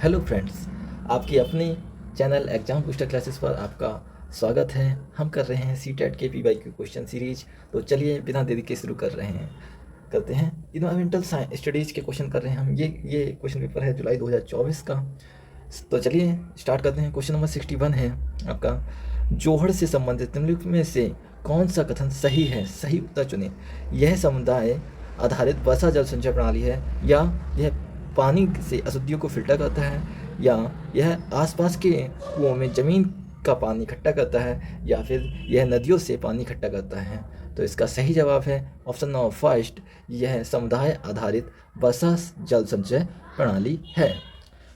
Hello friends, आपकी अपनी channel exam booster classes पर आपका स्वागत है। हम कर रहे हैं सीटेट के PYQ क्वेश्चन सीरीज। तो चलिए बिना देरी के शुरू करते हैं। इन्वायरमेंटल साइंस स्टडीज़ के क्वेश्चन कर रहे हैं हम। ये क्वेश्चन पेपर है जुलाई 2024 का। तो चलिए स्टार्ट करते हैं। क्वेश्चन नंबर 61 है आपका, जोहड़ से संबंधित निम्नलिखित में से कौन सा कथन सही है? सही उत्तर चुनें। यह समुदाय आधारित वर्षा जल संचय प्रणाली है, या यह पानी से अशुद्धियों को फिल्टर करता है, या यह आसपास के कुओं में ज़मीन का पानी इकट्ठा करता है, या फिर यह नदियों से पानी इकट्ठा करता है। तो इसका सही जवाब है ऑप्शन नंबर फर्स्ट, यह समुदाय आधारित वर्षा जल संचय प्रणाली है।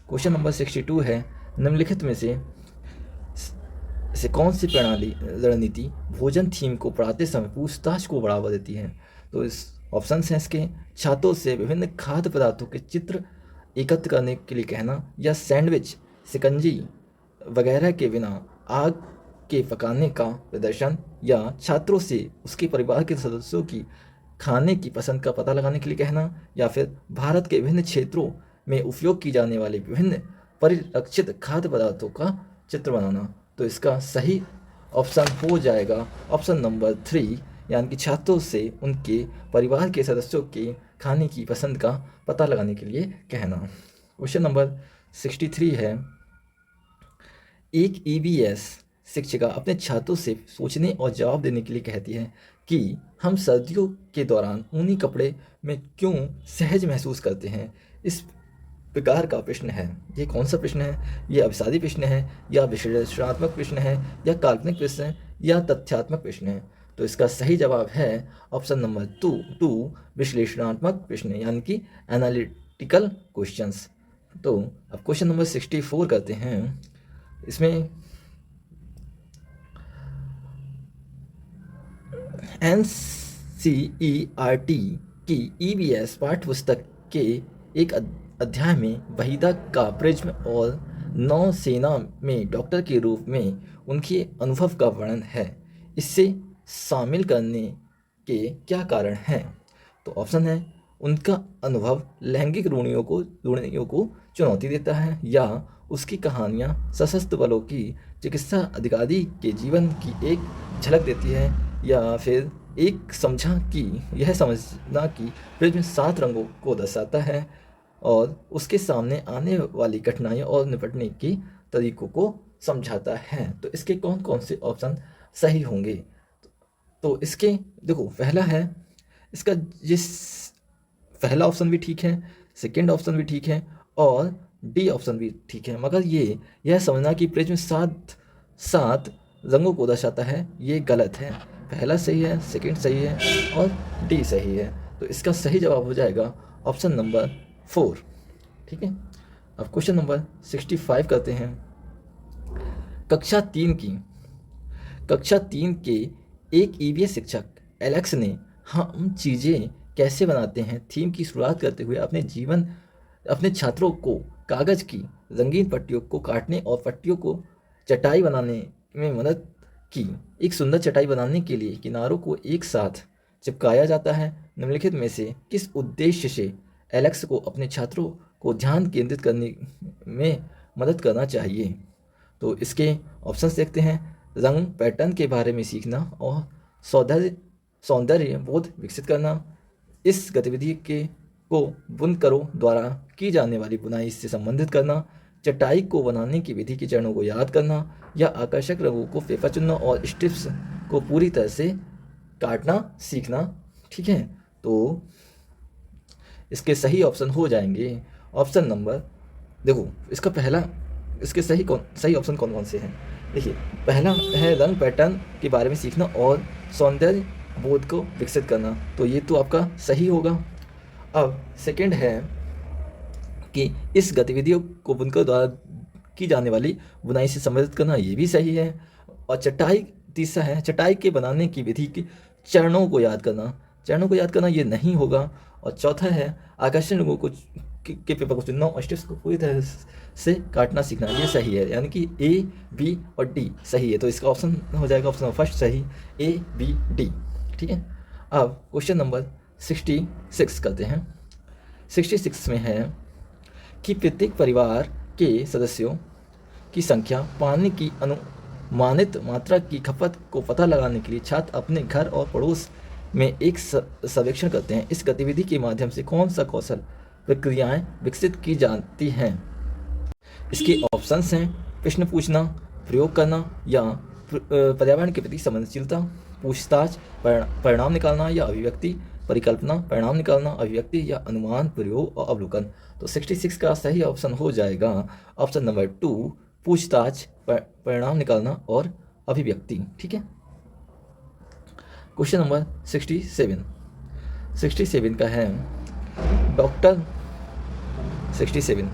क्वेश्चन नंबर 62 है, निम्नलिखित में से कौन सी प्रणाली रणनीति भोजन थीम को पढ़ाते समय पूछताछ को बढ़ावा देती है? तो इस ऑप्शन हैं इसके, छात्रों से विभिन्न खाद्य पदार्थों के चित्र एकत्र करने के लिए कहना, या सैंडविच, शिकंजी वगैरह के बिना आग के पकाने का प्रदर्शन, या छात्रों से उसके परिवार के सदस्यों की खाने की पसंद का पता लगाने के लिए कहना, या फिर भारत के विभिन्न क्षेत्रों में उपयोग की जाने वाली विभिन्न परिरक्षित खाद्य पदार्थों का चित्र बनाना। तो इसका सही ऑप्शन हो जाएगा ऑप्शन नंबर 3, यानी कि छात्रों से उनके परिवार के सदस्यों के खाने की पसंद का पता लगाने के लिए कहना। क्वेश्चन नंबर 63 है, एक EVS शिक्षिका अपने छात्रों से सोचने और जवाब देने के लिए कहती है कि हम सर्दियों के दौरान ऊनी कपड़े में क्यों सहज महसूस करते हैं। इस प्रकार का प्रश्न है। ये कौन सा प्रश्न है? ये अभिसारी प्रश्न है, या विश्लेषणात्मक प्रश्न है, या काल्पनिक प्रश्न है, या तथ्यात्मक प्रश्न है? तो इसका सही जवाब है ऑप्शन नंबर टू, विश्लेषणात्मक प्रश्न, यानी कि एनालिटिकल क्वेश्चंस। तो अब क्वेश्चन नंबर 64 करते हैं। इसमें NCERT की EVS पाठ्यपुस्तक के एक अध्याय में वहीदा का प्रिज्म और नौसेना में डॉक्टर के रूप में उनके अनुभव का वर्णन है। इससे शामिल करने के क्या कारण हैं? तो ऑप्शन है, उनका अनुभव लैंगिक रूढ़ियों को चुनौती देता है, या उसकी कहानियाँ सशस्त्र बलों की चिकित्सा अधिकारी के जीवन की एक झलक देती है, या फिर यह समझना कि प्रिज्म 7 रंगों को दर्शाता है और उसके सामने आने वाली कठिनाइयों और निपटने के तरीकों को समझाता है। तो इसके कौन कौन से ऑप्शन सही होंगे? तो इसके देखो, पहला है इसका, जिस पहला ऑप्शन भी ठीक है, सेकंड ऑप्शन भी ठीक है, और डी ऑप्शन भी ठीक है, मगर यह समझना कि प्रिज्म 7 रंगों को दर्शाता है, ये गलत है। पहला सही है, सेकंड सही है, और डी सही है। तो इसका सही जवाब हो जाएगा ऑप्शन नंबर 4। ठीक है। अब क्वेश्चन नंबर 65 करते हैं। कक्षा 3 के एक EVS शिक्षक एलेक्स ने हम चीज़ें कैसे बनाते हैं थीम की शुरुआत करते हुए अपने छात्रों को कागज़ की रंगीन पट्टियों को काटने और पट्टियों को चटाई बनाने में मदद की। एक सुंदर चटाई बनाने के लिए किनारों को एक साथ चिपकाया जाता है। निम्नलिखित में से किस उद्देश्य से एलेक्स को अपने छात्रों को ध्यान केंद्रित करने में मदद करना चाहिए? तो इसके ऑप्शंस देखते हैं। रंग पैटर्न के बारे में सीखना और सौंदर्य बोध विकसित करना। इस गतिविधि को बुनकरों द्वारा की जाने वाली बुनाई से संबंधित करना। चटाई को बनाने की विधि के चरणों को याद करना, या आकर्षक रंगों को पेपर चुनना और स्ट्रिप्स को पूरी तरह से काटना सीखना। ठीक है। तो इसके सही ऑप्शन हो जाएंगे ऑप्शन नंबर, देखो इसका पहला, इसके सही ऑप्शन कौन कौन से हैं? देखिए, पहला है रंग पैटर्न के बारे में सीखना और सौंदर्य बोध को विकसित करना, तो ये तो आपका सही होगा। अब सेकंड है कि इस गतिविधियों को बुनकर द्वारा की जाने वाली बुनाई से संबंधित करना, ये भी सही है। और तीसरा है चटाई के बनाने की विधि के चरणों को याद करना, ये नहीं होगा। और चौथा है आकर्षण रंगों को के पेपर को चुनना और स्ट्रिप्स को पूरी तरह से काटना सीखना, ये सही है, यानी कि A, B और D सही है। तो इसका ऑप्शन हो जाएगा ऑप्शन फर्स्ट सही, A, B, D। ठीक है। अब क्वेश्चन नंबर 66 करते हैं। 66 में है कि प्रत्येक परिवार के सदस्यों की संख्या, पानी की अनुमानित मात्रा की खपत को पता लगाने के लिए छात्र अपने घर और पड़ोस में एक सर्वेक्षण करते हैं। इस गतिविधि के माध्यम से कौन सा कौशल प्रक्रियाएं विकसित की जाती हैं? इसके ऑप्शंस हैं प्रश्न पूछना, प्रयोग करना या पर्यावरण के प्रति संवेदनशीलता, पूछताछ, परिणाम निकालना या अभिव्यक्ति, परिकल्पना, परिणाम निकालना, अभिव्यक्ति या अनुमान, प्रयोग और अवलोकन। तो 66 का सही ऑप्शन हो जाएगा ऑप्शन नंबर 2, पूछताछ, परिणाम निकालना और अभिव्यक्ति। ठीक है। क्वेश्चन नंबर 67 का है डॉक्टर 67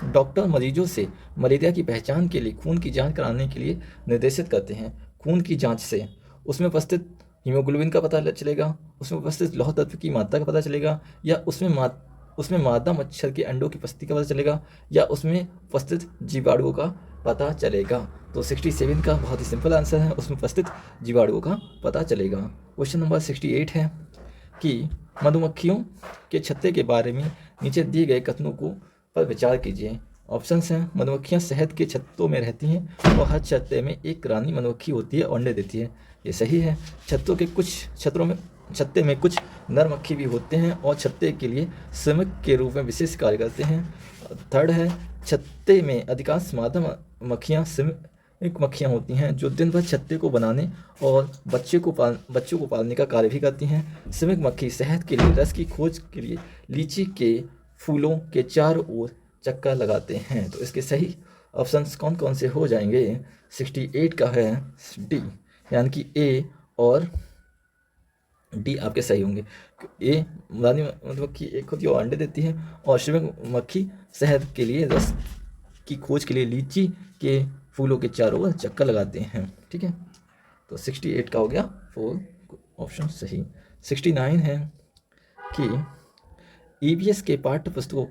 डॉक्टर मरीजों से मलेरिया की पहचान के लिए खून की जांच कराने के लिए निर्देशित करते हैं। खून की जांच से उसमें उपस्थित हीमोग्लोबिन का पता चलेगा, उसमें उपस्थित लौह तत्व की मात्रा का पता चलेगा, या उसमें मादा मच्छर के अंडों की उपस्थिति का पता चलेगा, या उसमें उपस्थित जीवाणुओं का पता चलेगा। तो 67 का बहुत ही सिंपल आंसर है, उसमें उपस्थित जीवाणुओं का पता चलेगा। क्वेश्चन नंबर 68 है कि मधुमक्खियों के छत्ते के बारे में नीचे दिए गए कथनों को पर विचार कीजिए। ऑप्शंस हैं मधुमक्खियां शहद के छत्तों में रहती हैं और हर छत्ते में एक रानी मधुमक्खी होती है और अंडे देती है। ये सही है। छत्ते में कुछ नर मक्खी भी होते हैं और छत्ते के लिए श्रमिक के रूप में विशेष कार्य करते हैं। थर्ड है छत्ते में अधिकांश मादा मक्खियाँ श्रमिक मक्खियाँ होती हैं जो दिन भर छत्ते को बनाने और बच्चों को पालने का कार्य भी करती हैं। श्रमिक मक्खी शहद के लिए रस की खोज के लिए लीची के फूलों के चारों ओर चक्कर लगाते हैं। तो इसके सही ऑप्शंस कौन कौन से हो जाएंगे? 68 का है डी, यानी कि ए और डी आपके सही होंगे। ए रानी मधुमक्खी एक होती है और अंडे देती है, और श्रमिक मक्खी शहद के लिए रस की खोज के लिए लीची के फूलों के चारों ओर चक्कर लगाते हैं। ठीक है, तो 68 का हो गया 4 ऑप्शन सही। 69 है कि ईवीएस के पाठ्य पुस्तकों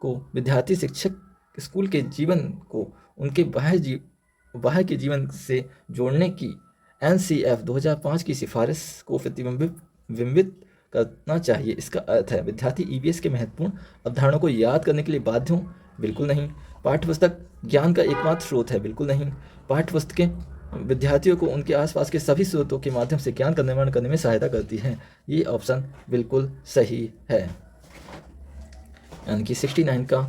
को विद्यार्थी शिक्षक स्कूल के जीवन को उनके बाहर के जीवन से जोड़ने की NCF 2005 की सिफारिश को प्रतिबिंबित करना चाहिए। इसका अर्थ है विद्यार्थी ईवीएस के महत्वपूर्ण अवधारणाओं को याद करने के लिए बाध्य हों? बिल्कुल नहीं। पाठ्यपुस्तक ज्ञान का एकमात्र स्रोत है? बिल्कुल नहीं। पाठ्यपुस्तकें विद्यार्थियों को उनके आसपास के सभी स्रोतों के माध्यम से ज्ञान का निर्माण करने में सहायता करती हैं। ये ऑप्शन बिल्कुल सही है, यानी कि 69 का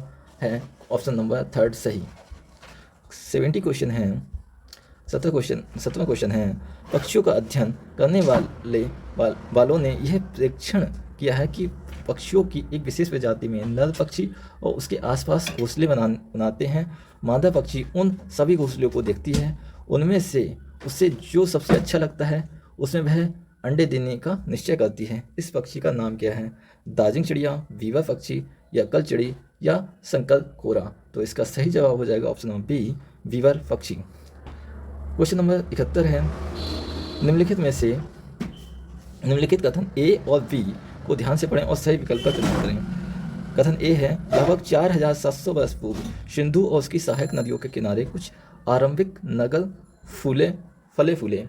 है ऑप्शन नंबर 3 सही। 70 क्वेश्चन है 17वां क्वेश्चन है पक्षियों का अध्ययन करने वालों ने यह परीक्षण किया है कि पक्षियों की एक विशेष प्रजाति में नर पक्षी और उसके आसपास घोंसले बनाते हैं। मादा पक्षी उन सभी घोंसलों को देखती है, उनमें से उसे जो सबसे अच्छा लगता है उसमें वह अंडे देने का निश्चय करती है। इस पक्षी का नाम क्या है? दार्जिलिंग चिड़िया, वीवर पक्षी या कलचिड़ी या संकर कोरा? तो इसका सही जवाब हो जाएगा ऑप्शन नंबर बी, वीवर पक्षी। क्वेश्चन नंबर 71 है निम्नलिखित कथन ए और बी को ध्यान से पढ़ें और सही विकल्प का चयन करें। कथन ए है लगभग 4700 वर्ष पूर्व सिंधु और उसकी सहायक नदियों के किनारे कुछ आरंभिक नगर फले फूले।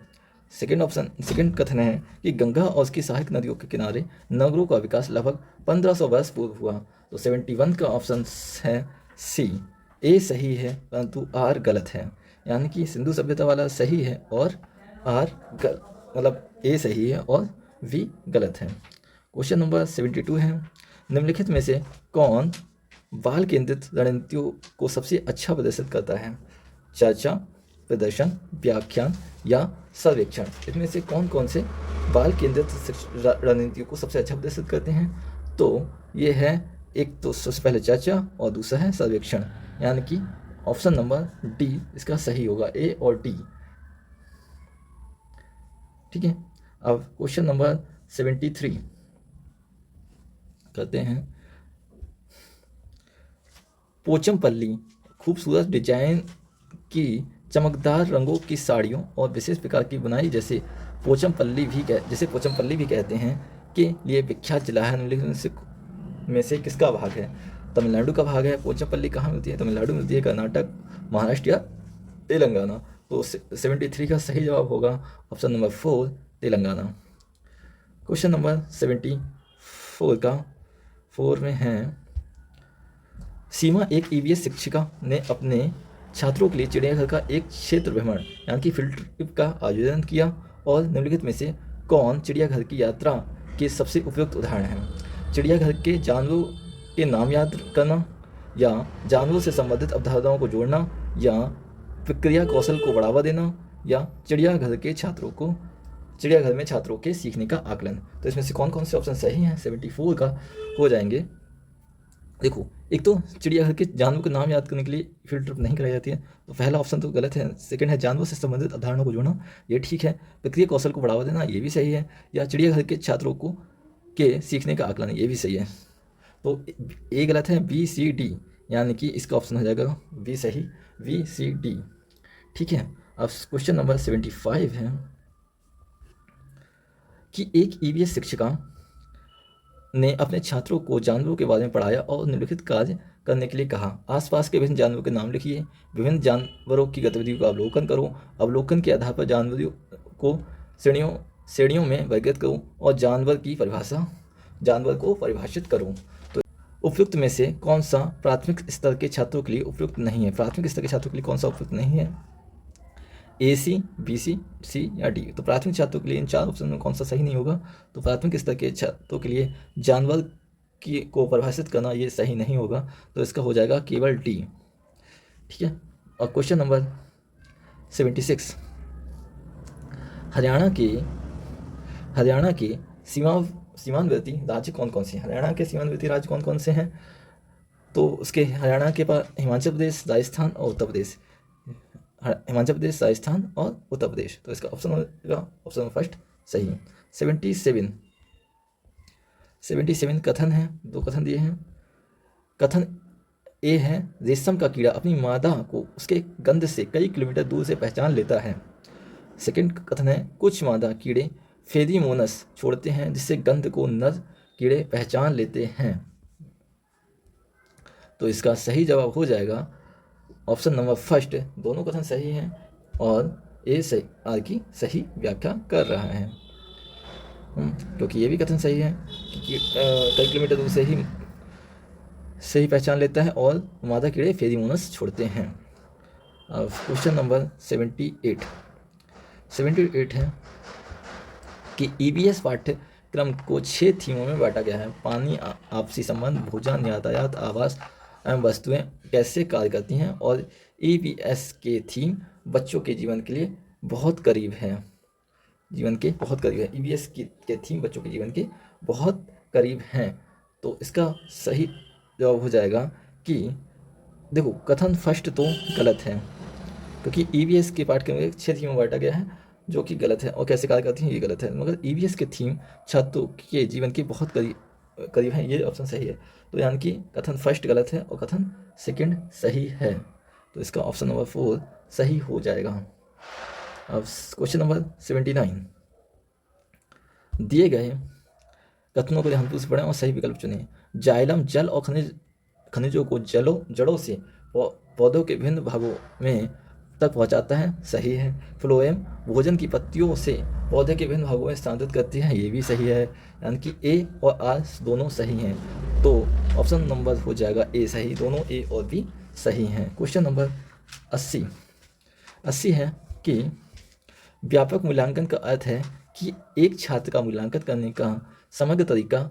सेकेंड कथन है कि गंगा और उसकी सहायक नदियों के किनारे नगरों का विकास लगभग 1500 वर्ष पूर्व हुआ। तो 71 का ऑप्शन है सी, ए सही है परंतु आर गलत है, यानी कि सिंधु सभ्यता वाला सही है और आर मतलब ए सही है और वी गलत है। क्वेश्चन नंबर 72 है निम्नलिखित में से कौन बाल केंद्रित रणनीतियों को सबसे अच्छा प्रदर्शित करता है? चर्चा, प्रदर्शन, व्याख्यान या सर्वेक्षण? इसमें से कौन कौन से बाल केंद्रित रणनीतियों को सबसे अच्छा प्रदर्शित करते हैं? तो ये है, एक तो सबसे पहले चर्चा और दूसरा है सर्वेक्षण, यानी कि ऑप्शन नंबर डी इसका सही होगा, ए और डी। ठीक है, अब क्वेश्चन नंबर 73 करते हैं। पोचमपल्ली खूबसूरत डिजाइन की चमकदार रंगों की साड़ियों और विशेष प्रकार की बुनाई जैसे पोचमपल्ली भी कहते हैं के लिए विख्यात जिला है। निम्नलिखित में से किसका भाग है? तमिलनाडु का भाग है। पोचमपल्ली कहाँ मिलती है? तमिलनाडु मिलती है, कर्नाटक, महाराष्ट्र या तेलंगाना? तो 73 का सही जवाब होगा option number 4, Telangana. Question number 74 का 4 में है सीमा एक ईवीएस शिक्षिका ने अपने छात्रों के लिए चिड़ियाघर का एक क्षेत्र भ्रमण यानी कि फील्ड ट्रिप का आयोजन किया और निम्नलिखित में से कौन चिड़ियाघर की यात्रा के सबसे उपयुक्त उदाहरण है? चिड़ियाघर के जानवरों के नाम याद करना, या जानवरों से संबंधित अवधारणाओं को जोड़ना, या प्रक्रिया कौशल को बढ़ावा देना, या चिड़ियाघर में छात्रों के सीखने का आकलन। तो इसमें से कौन कौन से ऑप्शन सही हैं? 74 का हो जाएंगे। देखो, एक तो चिड़ियाघर के जानवरों के नाम याद करने के लिए फील्ड ट्रिप नहीं कराई जाती है, तो पहला ऑप्शन तो गलत है। सेकंड है जानवरों से संबंधित अवधारणाओं को जोड़ना, ये ठीक है। प्रक्रिया कौशल को बढ़ावा देना, ये भी सही है। या चिड़ियाघर के छात्रों को के सीखने का आकलन, ये भी सही है। तो ए गलत है, बी सी डी, यानी कि इसका ऑप्शन हो जाएगा बी सही, बी सी डी। ठीक है। अब क्वेश्चन नंबर 75 है कि एक ईवीएस शिक्षिका ने अपने छात्रों को जानवरों के बारे में पढ़ाया और निम्नलिखित कार्य करने के लिए कहा। आसपास के विभिन्न जानवरों के नाम लिखिए, विभिन्न जानवरों की गतिविधियों का अवलोकन करो, अवलोकन के आधार पर जानवरों को श्रेणियों में वर्गीकृत करो और जानवर को परिभाषित करो। तो उपयुक्त में से कौन सा प्राथमिक स्तर के छात्रों के लिए उपयुक्त नहीं है? प्राथमिक स्तर के छात्रों के लिए कौन सा उपयुक्त नहीं है? ए सी, बी सी, सी या डी। तो प्राथमिक छात्रों के लिए इन चार ऑप्शन में कौन सा सही नहीं होगा? तो प्राथमिक स्तर के छात्रों के लिए जानवर को परिभाषित करना ये सही नहीं होगा, तो इसका हो जाएगा केवल डी। ठीक है। और क्वेश्चन नंबर 76, हरियाणा के सीमांतवर्ती राज्य कौन कौन से हैं? हरियाणा के सीमांतवर्ती राज्य कौन कौन से हैं? तो उसके हरियाणा के पास हिमाचल प्रदेश, राजस्थान और उत्तर प्रदेश। हिमाचल प्रदेश, राजस्थान और उत्तर प्रदेश। तो इसका ऑप्शन होगा ऑप्शन फर्स्ट सही। 77 कथन है, दो कथन दिए हैं। कथन ए है, रेशम का कीड़ा अपनी मादा को उसके गंध से कई किलोमीटर दूर से पहचान लेता है। सेकंड कथन है, कुछ मादा कीड़े फेरोमोन्स छोड़ते हैं जिससे गंध को नर कीड़े पहचान लेते हैं। तो इसका सही जवाब हो जाएगा ऑप्शन नंबर फर्स्ट। दोनों कथन सही हैं और ए सही आर की सही व्याख्या कर रहा है, क्योंकि ये भी कथन सही है कि कई किलोमीटर दूर से ही सही पहचान लेता है और मादा कीड़े फेरोमोन्स छोड़ते हैं। अब क्वेश्चन नंबर 78 है कि ईवीएस पाठ्यक्रम को 6 थीमों में बांटा गया है। पानी, आपसी संबंध, भोजन, यातायात, आवास एवं वस्तुएं कैसे कार्य करती हैं, और ईवीएस के थीम बच्चों के जीवन के लिए बहुत करीब है। ईवीएस के थीम बच्चों के जीवन के बहुत करीब हैं। तो इसका सही जवाब हो जाएगा कि देखो, कथन फर्स्ट तो गलत है, क्योंकि ईवीएस के पाठ्यक्रम में 6 थीमों में बांटा गया है, जो कि गलत है, और कैसे कार्य करती हैं ये गलत है। मगर ईवीएस के थीम छात्रों के जीवन के बहुत करीब है, ये ऑप्शन सही है। तो यानी कि कथन फर्स्ट गलत है और कथन सेकंड सही है। तो इसका ऑप्शन नंबर 4 सही हो जाएगा। अब क्वेश्चन नंबर 79, दिए गए कथनों को ध्यानपूर्वक से पढ़ें और सही विकल्प चुनें। जाइलम जल और खनिजों को जड़ों से पौधों के विभिन्न भागों में तक पहुंचाता है, सही है। फ्लोएम भोजन की पत्तियों से पौधे के विभिन्न भागों में स्थानांतरित करती है, ये भी सही है। यानी कि ए और आर दोनों सही हैं। तो ऑप्शन नंबर हो जाएगा ए सही, दोनों ए और बी सही हैं। क्वेश्चन नंबर 80 है कि व्यापक मूल्यांकन का अर्थ है कि एक छात्र का मूल्यांकन करने का समग्र तरीका,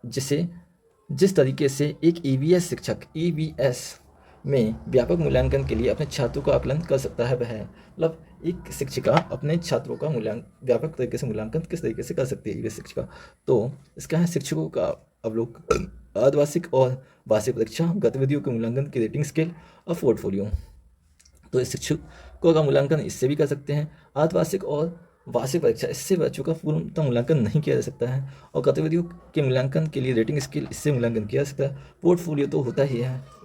जिस तरीके से एक ईवीएस शिक्षक ईवीएस में व्यापक मूल्यांकन के लिए अपने छात्रों का आकलन कर सकता है, वह है। मतलब एक शिक्षिका अपने छात्रों का व्यापक तरीके से मूल्यांकन किस तरीके से कर सकती है ईवीएस शिक्षिका? तो इसका है शिक्षकों का अवलोकन, अर्धवार्षिक और वार्षिक परीक्षा, गतिविधियों के मूल्यांकन की रेटिंग स्केल और पोर्टफोलियो। तो इस शिक्षकों का मूल्यांकन इससे भी कर सकते हैं। अर्धवार्षिक और वार्षिक परीक्षा, इससे बच्चों का पूर्णतः मूल्यांकन नहीं किया जा सकता है। और गतिविधियों के मूल्यांकन के लिए रेटिंग स्केल, इससे मूल्यांकन किया जा सकता है। पोर्टफोलियो तो होता ही है,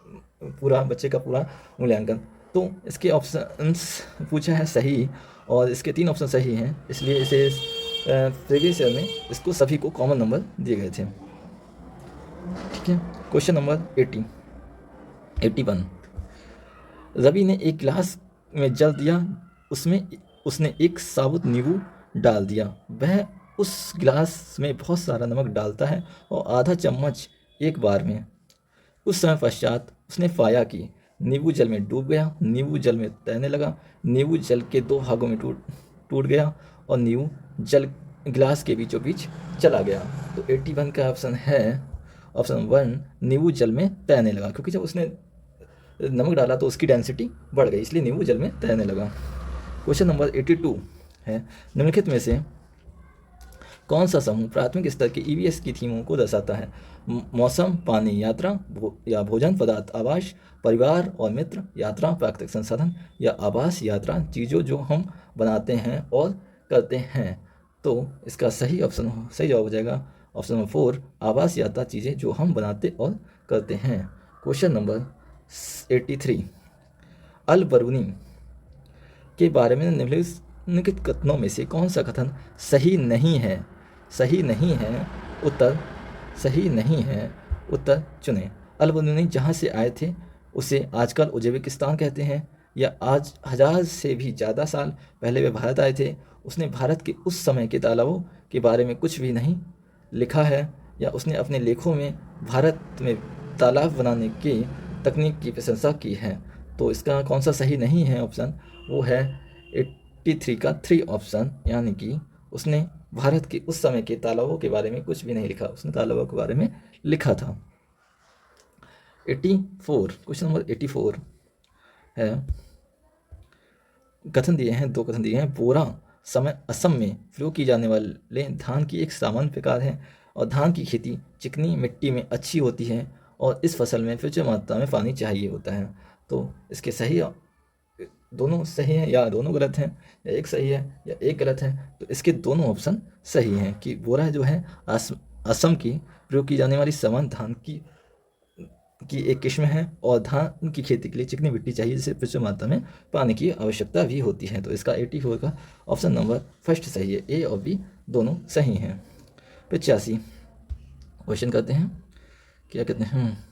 पूरा बच्चे का पूरा मूल्यांकन। तो इसके ऑप्शंस पूछा है सही, और इसके 3 ऑप्शन सही हैं, इसलिए इसे प्रीवियस ईयर में इसको सभी को कॉमन नंबर दिए गए थे। ठीक है। क्वेश्चन नंबर 81, रवि ने एक गिलास में जल दिया, उसमें उसने एक साबुत नींबू डाल दिया। वह उस गिलास में बहुत सारा नमक डालता है और आधा चम्मच एक बार में। कुछ समय पश्चात उसने पाया कि नींबू जल में डूब गया, नींबू जल में तैरने लगा, नींबू जल के दो भागों में टूट टूट गया और नींबू जल गिलास के बीचों बीच चला गया। तो 81 का ऑप्शन है ऑप्शन 1, नींबू जल में तैरने लगा, क्योंकि जब उसने नमक डाला तो उसकी डेंसिटी बढ़ गई, इसलिए नींबू जल में तैरने लगा। क्वेश्चन नंबर 82 है, निम्नलिखित में से कौन सा समूह प्राथमिक स्तर के ईवीएस की थीमों को दर्शाता है? मौसम, पानी, यात्रा या भोजन पदार्थ, आवास, परिवार और मित्र, यात्रा, प्राकृतिक संसाधन या आवास, यात्रा, चीज़ों जो हम बनाते हैं और करते हैं। तो इसका सही जवाब हो जाएगा ऑप्शन नंबर 4, आवास, यात्रा, चीज़ें जो हम बनाते और करते हैं। क्वेश्चन नंबर 83, अल बरूनी के बारे में निम्नलिखित कथनों में से कौन सा कथन सही नहीं है? सही नहीं है उत्तर चुनें। अल बरूनी जहाँ से आए थे उसे आजकल उज्बेकिस्तान कहते हैं, या आज 1000 से भी ज़्यादा साल पहले वे भारत आए थे। उसने भारत के उस समय के तालाबों के बारे में कुछ भी नहीं लिखा है, या उसने अपने लेखों में भारत में तालाब बनाने की तकनीक की प्रशंसा की है। तो इसका कौन सा सही नहीं है ऑप्शन, वो है 83 का 3 ऑप्शन, यानी कि उसने भारत के उस समय के तालाबों के बारे में कुछ भी नहीं लिखा, उसने तालाबों के बारे में लिखा था। 84, क्वेश्चन नंबर 84 है, कथन दिए हैं, 2 कथन दिए हैं। बोरा असम में प्रयोग की जाने वाले धान की एक सामान्य प्रकार है और धान की खेती चिकनी मिट्टी में अच्छी होती है और इस फसल में प्रचुर मात्रा में पानी चाहिए होता है। तो इसके सही दोनों सही हैं या दोनों गलत हैं, या एक सही है या एक गलत है? तो इसके दोनों ऑप्शन सही हैं कि बोरा जो है असम की प्रयोग की जाने वाली सामान्य धान की एक किस्म है और धान की खेती के लिए चिकनी मिट्टी चाहिए, जिससे प्रचुर मात्रा में पानी की आवश्यकता भी होती है। तो इसका 84 का ऑप्शन नंबर फर्स्ट सही है, ए और बी दोनों सही हैं। 85 क्वेश्चन करते हैं, क्या कहते हैं,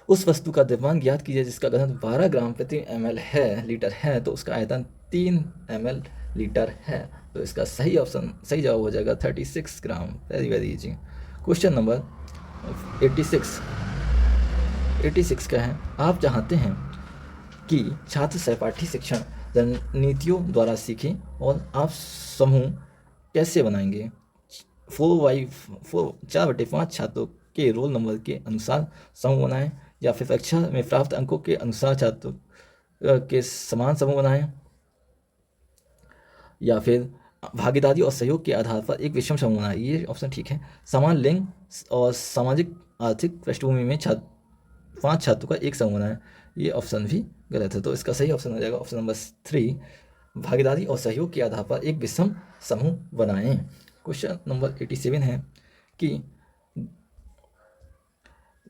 उस वस्तु का द्रव्यमान ज्ञात कीजिए जिसका घनत्व 12 ग्राम प्रति लीटर है, तो उसका आयतन 3 ml लीटर है। तो इसका सही जवाब हो जाएगा 36 gram. Very easy. Question number 86 का है, आप चाहते हैं कि छात्र सहपाठी शिक्षण रणनीतियों द्वारा सीखें और आप समूह कैसे बनाएंगे? 4/5 छात्रों के रोल नंबर के अनुसार समूह बनाएं, या फिर परीक्षा में प्राप्त अंकों के अनुसार छात्रों के समान समूह बनाएं, या फिर भागीदारी और सहयोग के आधार पर एक विषम समूह बनाएं। ये ऑप्शन ठीक है। समान लिंग और सामाजिक आर्थिक पृष्ठभूमि में 5 छात्रों का एक समूह बनाएं। ये ऑप्शन भी गलत है। तो इसका सही ऑप्शन हो जाएगा ऑप्शन नंबर 3, भागीदारी और सहयोग के आधार पर एक विषम समूह बनाएं। क्वेश्चन नंबर 87 है कि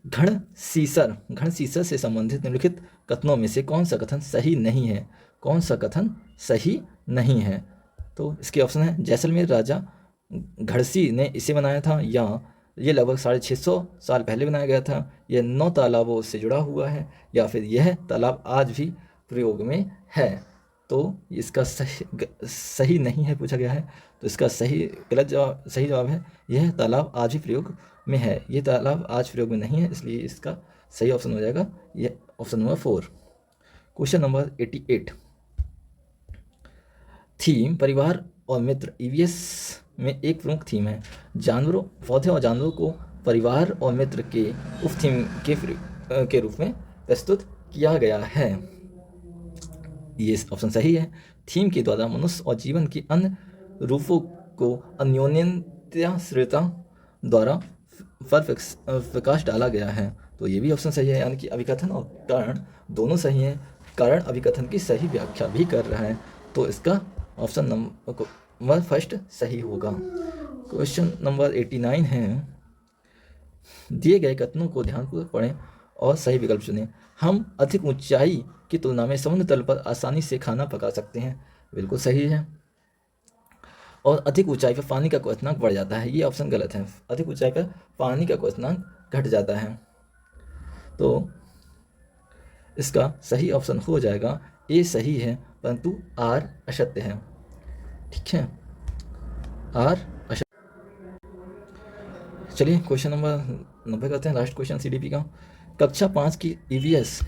घन सीसर से संबंधित निम्नलिखित कथनों में से कौन सा कथन सही नहीं है? कौन सा कथन सही नहीं है? तो इसके ऑप्शन है, जैसलमेर राजा घड़सी ने इसे बनाया था, या ये लगभग 650 साल पहले बनाया गया था, यह 9 तालाबों से जुड़ा हुआ है, या फिर यह तालाब आज भी प्रयोग में है। तो इसका सही नहीं है पूछा गया है, तो इसका सही जवाब है, यह तालाब आज भी प्रयोग में है। ये तालाब आज प्रयोग में नहीं है, इसलिए इसका सही ऑप्शन हो जाएगा ये option number 4। Question number 88, theme परिवार और मित्र ईवीएस में एक प्रमुख थीम है। पौधे और जानवरों को परिवार और मित्र के उप थीम के रूप में प्रस्तुत किया गया है। ये ऑप्शन सही है। थीम के द्वारा मनुष्य और जीवन के अन्य रूपों को अन्योन्याश्रितता द्वारा पर प्रकाश डाला गया है। तो ये भी ऑप्शन सही है, यानी कि अभिकथन और कारण दोनों सही हैं। कारण अभिकथन की सही व्याख्या भी कर रहा है, तो इसका ऑप्शन नंबर फर्स्ट सही होगा। क्वेश्चन नंबर 89 है, दिए गए कथनों को ध्यानपूर्वक पढ़ें और सही विकल्प चुनें। हम अधिक ऊंचाई की तुलना में समुद्र तल पर आसानी से खाना पका सकते हैं, बिल्कुल सही है। और अधिक ऊंचाई पर पानी का क्वथनांक बढ़ जाता है, ये ऑप्शन गलत है। अधिक ऊंचाई पर पानी का क्वथनांक घट जाता है। तो इसका सही ऑप्शन हो जाएगा ए सही है, परंतु आर असत्य है। ठीक है, आर असत्य। चलिए क्वेश्चन नंबर 90 करते हैं, लास्ट क्वेश्चन सीडीपी का। कक्षा 5 की ईवीएस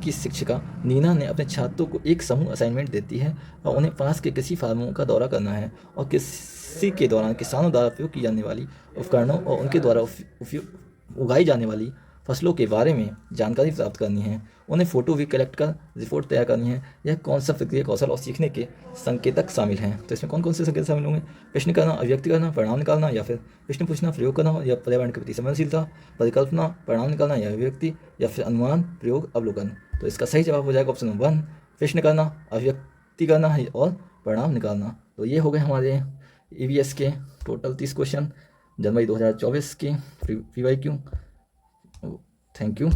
की शिक्षिका नीना ने अपने छात्रों को एक समूह असाइनमेंट देती है और उन्हें पास के कृषि फार्मों का दौरा करना है और कृषि के दौरान किसानों द्वारा उपयोग की जाने वाली उपकरणों और उनके द्वारा उगाई जाने वाली फसलों के बारे में जानकारी प्राप्त करनी है। उन्हें फ़ोटो भी कलेक्ट कर रिपोर्ट तैयार करनी है। यह कौन सा प्रक्रिया कौशल और सीखने के संकेतक शामिल हैं? तो इसमें कौन कौन से संकेतक शामिल होंगे? प्रश्न करना, अभिव्यक्ति करना, परिणाम निकालना, या फिर प्रश्न पूछना, प्रयोग करना, या पर्यावरण के प्रति संवेदनशीलता, परिकल्पना, परिणाम निकालना या अभिव्यक्ति, या फिर अनुमान, प्रयोग, अवलोकन। तो इसका सही जवाब हो जाएगा ऑप्शन नंबर 1, प्रश्न करना, अभिव्यक्ति करना और परिणाम निकालना। तो ये हो गए हमारे ईवीएस के टोटल 30 क्वेश्चन जनवरी 2024 के PYQ। Thank you.